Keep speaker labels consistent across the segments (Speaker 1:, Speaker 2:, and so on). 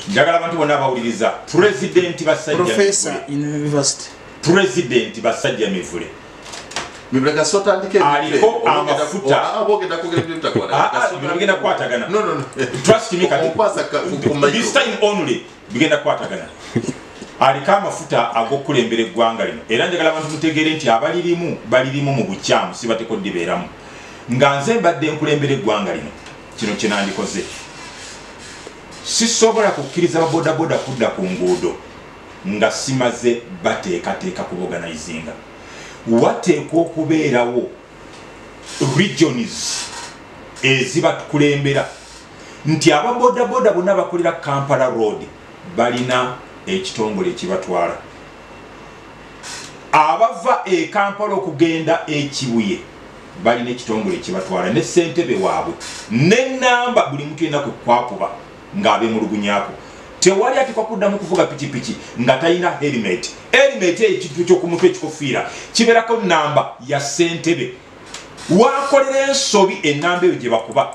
Speaker 1: njagala abantu bonna abawuliriza president basajja
Speaker 2: professor in university
Speaker 1: president basajja mivule
Speaker 3: Miblega sota ndike
Speaker 1: aliko amafuta
Speaker 3: abogenda kugera byo bitakwala
Speaker 1: bigenda kwatagana
Speaker 3: no
Speaker 1: trust me kati
Speaker 3: okwasa
Speaker 1: this time only bigenda kwatagana aliko amafuta agokulembera eggwanga lino era njagala abantu mutegeere nti balirimu mu bukyamu si batekodde beeramu nga nze mbadde nkulembera eggwanga lino kino kye nandikoze sisobola kukkiriza babodaboda kudda ku nguudo nga simaze bateekateeka kuboganizinga wateekwa okubeerawo regions ezibatukulembera nti ababodaboda bonna bakolera Kampala road balina ekitongole ekibatwala abava e Kampala okugenda ekibuye balina ekitongole ekibatwala ne ssentebe waabwe n'ennamba buli muntu yenna kwekwakuba ng'abemulugunyako tewali atikwa kuddamu kuvuga pikipiki nga talina helmet ekintu ky'okumutwe ekikofiira kibeerako namba ya ssentebe wakolera ensobi ennamba eyo gye bakuba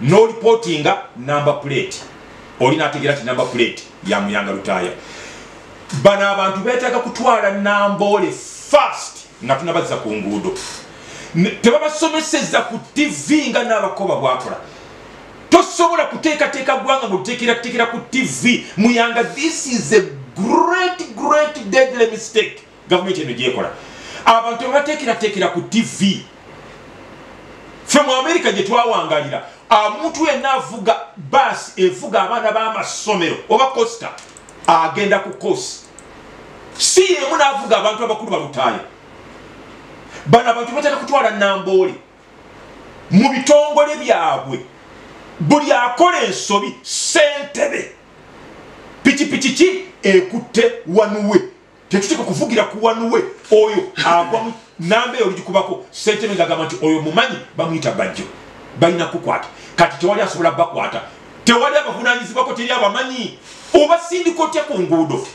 Speaker 1: n'olipotinga namba plate olina ategeera ti namba plate ya Muyanga Lutaaya bano abantu beetaaga kutwala namboole fast nga tunabazza ku nguudo tebabasomeseza ku TV nga n'abakoba bwakola tosobola kuteekateeka ggwanga ng'oteekera ku TV Muyanga this is a great deadly mistake gavumenti eno gyekola abantu tebateekerateekera ku TV ffe mu Amerika gye twawangalira omuntu yenna avuga baasi evuga abaana b'amasomero oba costa agenda ku kosi si yemu n'avuga abantu abakulu balutaaya bano abantu bateeka kutwala namboole mu bitongole byabwe buli akola ensobi ssentebe pikipiki ki ekutte wanuwe tetuteeka kuvugira ku wanuwe oyo agwa namba eyo oligikubako ssentebe ng'agamba nti oyo mumanyi bamuyita bajjo balina kukwata kati tewali asobola bakwata tewali abavunaanyizibwako teri abamanyi obasindika otya ku nguudo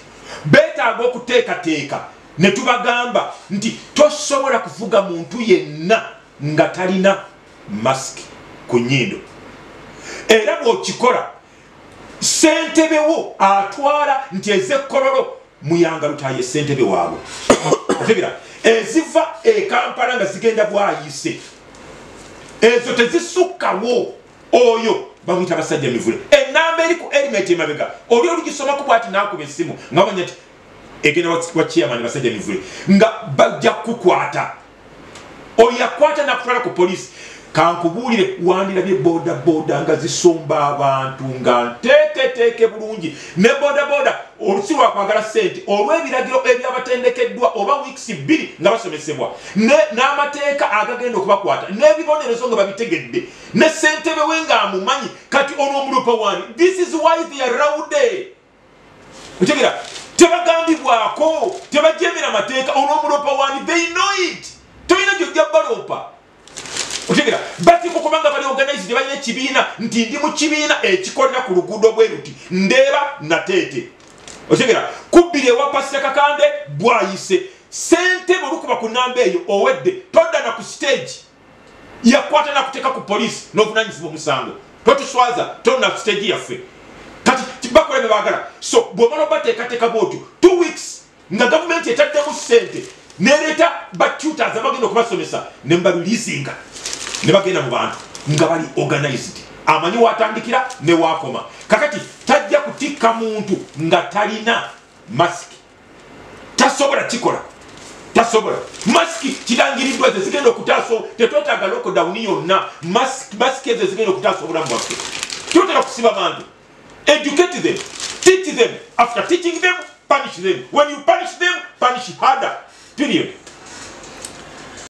Speaker 1: beetaaga okuteekateeka ne tubagamba nti tosobola kuvuga muntu yenna nga talina masiki ku nnyindo era bw'okikola ssentebewo atwala nti ez'ekkololo Muyanga Lutaaya ssentebe waabwe otegeera eziva e Kampala nga zigenda bwayise ezo tezisukkawo oyo bamuyita basajja mivule ennamba eri ku helmet emabega oli olugisomako bwati n'akuba essimu nga bamanya nti egenda wa chairman basajja mivule nga bajja kukwata oyo yakwata nakutwala ku poliisi kankubuulire wandirabye bodaboda nga zisomba abantu nga nteeketeeke bulungi ne bodaboda olusi lwakwagala ssente olw'ebiragiro ebyabatendekeddwa oba weeks 2 nga basomesebwa n'amateeka agagenda okubakwata n'ebibonerezo nga babitegedde ne ssentebe we ng'amumanyi kati onoomulupa wani this is why they are rowdy otegeera tebagambibwako tebajemera mateeka onoomulupa wani they know it tolina gyojja baloopa otegeera batiko kubanga bali organized balina ekibiina nti ndi mu kibiina ekikolera ku luguudo bwe ruti ndeeba nateete otegeera kubbira ewa Pasita Kakande bwayise ssentebe olukuba ku namba eyo owedde todda na ku stage yakwata nakuteeka ku poliisi n'obuvunanyizibwa omusango totuswaza tonna ku stage yaffe kati bakola bye baagala so bw'omala obateekateeka bwotyo 2 weeks nga gavumenti etaddemu ssente nereeta batuters abagenda okubasomesa ne mbalulizinga ne bagenda mu bantu nga bali organized amanyi watandikira ne wakoma kakati tajja kutikka muntu nga talina masiki tasobola kikola tasobola masiki kirangiriddwa ze zigenda okutaaso tetwetaaga lockdown yonna masiki ezo zigenda okutaasa obulamu bwaffe totera kusiba bantu educate them teach them after teaching them punish them when you punish them punish harder period